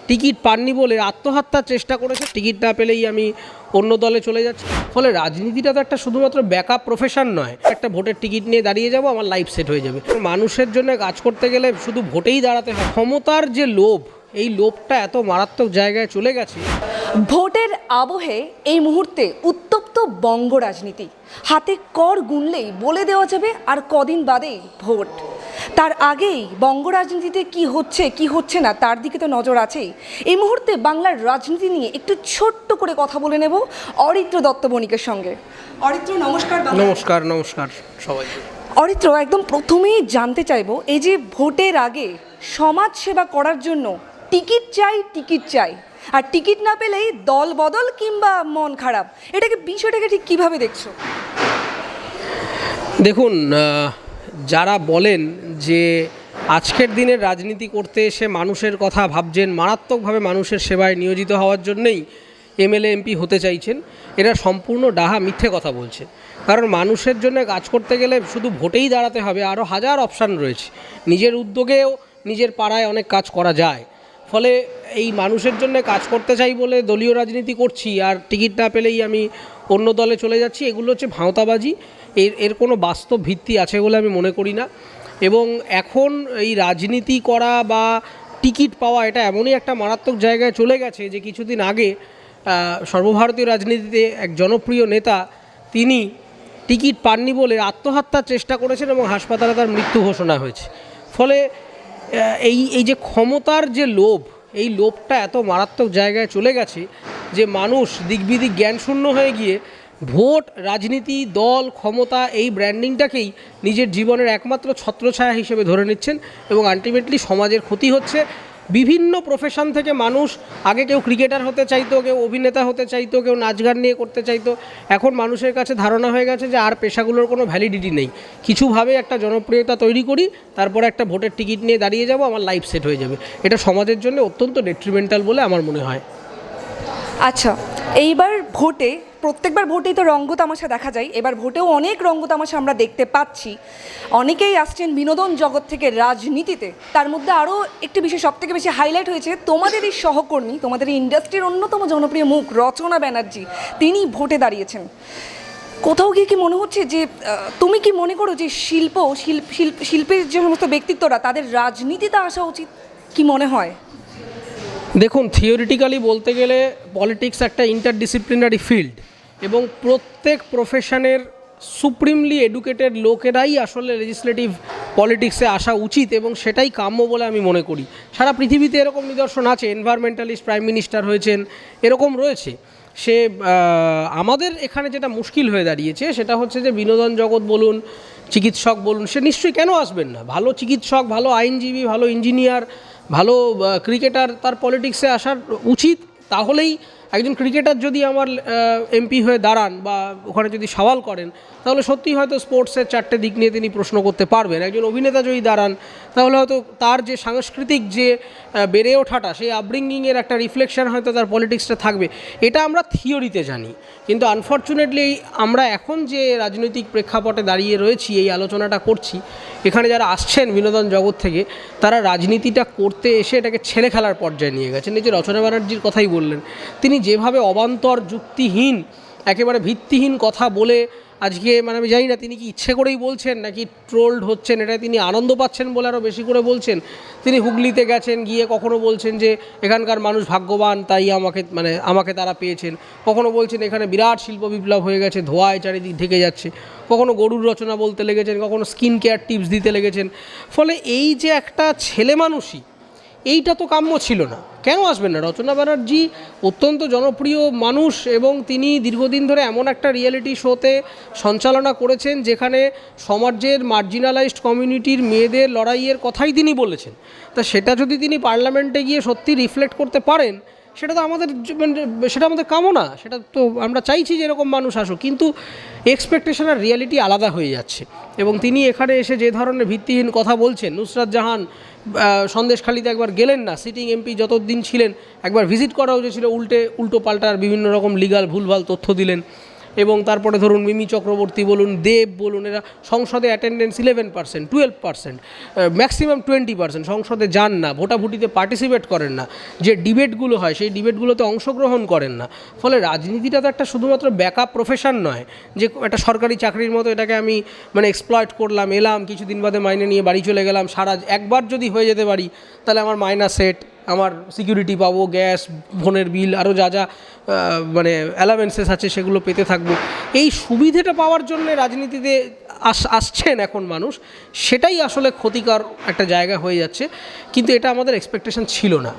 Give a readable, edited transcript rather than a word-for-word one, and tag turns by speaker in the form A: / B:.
A: Ticket পাননি বলে আত্মহত্যার চেষ্টা করেছে। টিকিট না পেলেই আমি অন্য দলে চলে যাচ্ছি। ফলে রাজনীতিটা তো একটা শুধুমাত্র ব্যাকআপ প্রফেশন নয়, একটা ভোটের টিকিট নিয়ে দাঁড়িয়ে যাব, আমার লাইফ সেট হয়ে যাবে। মানুষের জন্য কাজ করতে গেলে শুধু ভোটেই দাঁড়াতে হয়। ক্ষমতার যে লোভ, এই লোভটা এত মারাত্মক জায়গায় চলে গেছে।
B: ভোটের আবহে এই মুহূর্তে উত্তপ্ত বঙ্গ রাজনীতি। হাতে কর গুনলেই বলে দেওয়া যাবে আর কদিন বাদেই ভোট। তার আগেই বঙ্গ রাজনীতিতে কি হচ্ছে না তার দিকে তো নজর আছেই। এই মুহূর্তে বাংলার রাজনীতি নিয়ে একটু ছোট্ট করে কথা বলে নেব অরিত্র দত্ত বণিকের সঙ্গে। অরিত্র, নমস্কার।
A: নমস্কার সবাইকে।
B: অরিত্র, একদম প্রথমেই জানতে চাইবো, এই যে ভোটের আগে সমাজ সেবা করার জন্য টিকিট চাই আর টিকিট না পেলেই দল বদল কিংবা মন খারাপ, বিষয়টাকে ঠিক কিভাবে দেখছো?
A: দেখুন, যারা বলেন যে আজকের দিনের রাজনীতি করতে এসে মানুষের কথা ভাবছেন, মারাত্মকভাবে মানুষের সেবায় নিয়োজিত হওয়ার জন্যই এমএলএ এমপি হতে চাইছেন, এরা সম্পূর্ণ ডাহা মিথ্যে কথা বলছে। কারণ মানুষের জন্য কাজ করতে গেলে শুধু ভোটেই দাঁড়াতে হবে, আরও হাজার অপশান রয়েছে। নিজের উদ্যোগেও নিজের পাড়ায় অনেক কাজ করা যায়। ফলে এই মানুষের জন্য কাজ করতে চাই বলে দলীয় রাজনীতি করছি আর টিকিট না পেলেই আমি অন্য দলে চলে যাচ্ছি, এগুলো হচ্ছে ভাঁওতাবাজি। এর কোনো বাস্তব ভিত্তি আছে বলে আমি মনে করি না। এবং এখন এই রাজনীতি করা বা টিকিট পাওয়া, এটা এমনই একটা মারাত্মক জায়গায় চলে গেছে যে কিছুদিন আগে সর্বভারতীয় রাজনীতিতে এক জনপ্রিয় নেতা, তিনি টিকিট পাননি বলে আত্মহত্যার চেষ্টা করেছেন এবং হাসপাতালে তার মৃত্যু ঘোষণা হয়েছে। ফলে এই যে ক্ষমতার যে লোভ, এই লোভটা এত মারাত্মক জায়গায় চলে গেছে যে মানুষ দিকবিদিক জ্ঞানশূন্য হয়ে গিয়ে ভোট, রাজনীতি, দল, ক্ষমতা, এই ব্র্যান্ডিংটাকেই নিজের জীবনের একমাত্র ছত্রছায়া হিসেবে ধরে নিচ্ছেন এবং আলটিমেটলি সমাজের ক্ষতি হচ্ছে। বিভিন্ন প্রফেশন থেকে মানুষ, আগে কেউ ক্রিকেটার হতে চাইতো, কেউ অভিনেতা হতে চাইতো, কেউ নাচ গান নিয়ে করতে চাইতো। এখন মানুষের কাছে ধারণা হয়ে গেছে যে আর পেশাগুলোর কোনো ভ্যালিডিটি নেই। কিছুভাবে একটা জনপ্রিয়তা তৈরি করি, তারপরে একটা ভোটের টিকিট নিয়ে দাঁড়িয়ে যাব, আমার লাইফ সেট হয়ে যাবে। এটা সমাজের জন্য অত্যন্ত ডেট্রিমেন্টাল বলে আমার মনে হয়।
B: আচ্ছা, এইবার ভোটে, প্রত্যেকবার ভোটেই তো রঙ্গতামাশা দেখা যায়, এবার ভোটেও অনেক রঙ্গতামাশা আমরা দেখতে পাচ্ছি। অনেকেই আসছেন বিনোদন জগৎ থেকে রাজনীতিতে। তার মধ্যে আরও একটি বিষয় সবথেকে বেশি হাইলাইট হয়েছে, তোমাদের এই সহকর্মী, তোমাদের এই ইন্ডাস্ট্রির অন্যতম জনপ্রিয় মুখ রচনা ব্যানার্জি, তিনি ভোটে দাঁড়িয়েছেন। কোথাও গিয়ে কি মনে হচ্ছে যে তুমি কি মনে করো যে শিল্পের যে সমস্ত ব্যক্তিত্বরা, তাদের রাজনীতিতে আসা উচিত? কি মনে হয়?
A: দেখুন, থিওরিটিক্যালি বলতে গেলে পলিটিক্স একটা ইন্টারডিসিপ্লিনারি ফিল্ড এবং প্রত্যেক প্রফেশনের সুপ্রিমলি এডুকেটেড লোকেরাই আসলে লেজিসলেটিভ পলিটিক্সে আসা উচিত এবং সেটাই কাম্য বলে আমি মনে করি। সারা পৃথিবীতে এরকম নিদর্শন আছে, এনভায়রনমেন্টালিস্ট প্রাইম মিনিস্টার হয়েছেন, এরকম রয়েছে। সে আমাদের এখানে যেটা মুশকিল হয়ে দাঁড়িয়েছে সেটা হচ্ছে যে বিনোদন জগৎ বলুন, চিকিৎসক বলুন, সে নিশ্চয়ই কেন আসবেন না? ভালো চিকিৎসক, ভালো আইনজীবী, ভালো ইঞ্জিনিয়ার, ভালো ক্রিকেটার, তার পলিটিক্সে আসার উচিত। তাহলেই একজন ক্রিকেটার যদি আমার এমপি হয়ে দাঁড়ান বা ওখানে যদি সওয়াল করেন, তাহলে সত্যিই হয়তো স্পোর্টসের চারটে দিক নিয়ে তিনি প্রশ্ন করতে পারবেন। একজন অভিনেতা যদি দাঁড়ান, তাহলে হয়তো তার যে সাংস্কৃতিক যে বেড়ে ওঠাটা, সেই আপব্রিঙ্গিংয়ের একটা রিফ্লেকশন হয়তো তার পলিটিক্সটা থাকবে। এটা আমরা থিওরিতে জানি, কিন্তু আনফর্চুনেটলি আমরা এখন যে রাজনৈতিক প্রেক্ষাপটে দাঁড়িয়ে রয়েছি, এই আলোচনাটা করছি, এখানে যারা আসছেন বিনোদন জগৎ থেকে, তারা রাজনীতিটা করতে এসে এটাকে ছেলে খেলার পর্যায়ে নিয়ে গেছেন। এই যে রচনা ব্যানার্জির কথাই বললেন, তিনি যেভাবে অবান্তর, যুক্তিহীন, একেবারে ভিত্তিহীন কথা বলে আজকে, আমি জানি না তিনি কি ইচ্ছে করেই বলছেন নাকি ট্রোলড হচ্ছেন, এটা তিনি আনন্দ পাচ্ছেন বলে আরও বেশি করে বলছেন। তিনি হুগলিতে গেছেন, গিয়ে কখনো বলছেন যে এখানকার মানুষ ভাগ্যবান, তাই আমাকে তারা পেয়েছেন। কখনো বলছেন এখানে বিরাট শিল্প বিপ্লব হয়ে গেছে, ধোঁয়ায় চারিদিক ঢেকে যাচ্ছে। কখনো গরুর রচনা বলতে লেগেছেন, কখনো স্কিন কেয়ার টিপস দিতে লেগেছেন। ফলে এই যে একটা ছেলে মানুষই, এইটা তো কাম্য ছিল না। কেন আসবেন না? রচনা ব্যানার্জি অত্যন্ত জনপ্রিয় মানুষ এবং তিনি দীর্ঘদিন ধরে এমন একটা রিয়েলিটি শোতে সঞ্চালনা করেছেন যেখানে সমাজের মার্জিনালাইজড কমিউনিটির মেয়েদের লড়াইয়ের কথাই তিনি বলেছেন। তা সেটা যদি তিনি পার্লামেন্টে গিয়ে সত্যি রিফ্লেক্ট করতে পারেন, সেটা তো আমাদের কামনা, সেটা তো আমরা চাইছি যে এরকম মানুষ আসুক। কিন্তু এক্সপেকটেশন আর রিয়ালিটি আলাদা হয়ে যাচ্ছে এবং তিনি এখানে এসে যে ধরনের ভিত্তিহীন কথা বলছেন। নুসরাত জাহান সন্দেশখালিতে একবার গেলেন না, সিটিং এমপি যতদিন ছিলেন একবার ভিজিট করা হয়েছিল, উল্টো পাল্টার বিভিন্ন রকম লিগাল ভুলভাল তথ্য দিলেন। এবং তারপরে ধরুন মিমি চক্রবর্তী বলুন, দেব বলুন, এরা সংসদে অ্যাটেন্ডেন্স 11%, 12%, ম্যাক্সিমাম 20%, সংসদে যান না, ভোটাভুটিতে পার্টিসিপেট করেন না, যে ডিবেটগুলো হয় সেই ডিবেটগুলোতে অংশগ্রহণ করেন না। ফলে রাজনীতিটা তো একটা শুধুমাত্র ব্যাকআপ প্রফেশন নয়, যে একটা সরকারি চাকরির মতো এটাকে আমি মানে এক্সপ্লয়েট করলাম, এলাম কিছুদিন বাদে মাইনে নিয়ে বাড়ি চলে গেলাম, একবার যদি হয়ে যেতে পারি তাহলে আমার মাইনা সেট, আমার সিকিউরিটি পাবো, গ্যাস, ফোনের বিল, আরও যা যা মানে অ্যালাওয়েন্সেস আছে সেগুলো পেতে থাকবো। এই সুবিধেটা পাওয়ার জন্য রাজনীতিতে আসছেন এখন মানুষ, সেটাই আসলে ক্ষতিকর একটা জায়গা হয়ে যাচ্ছে, কিন্তু এটা আমাদের এক্সপেকটেশন ছিল না।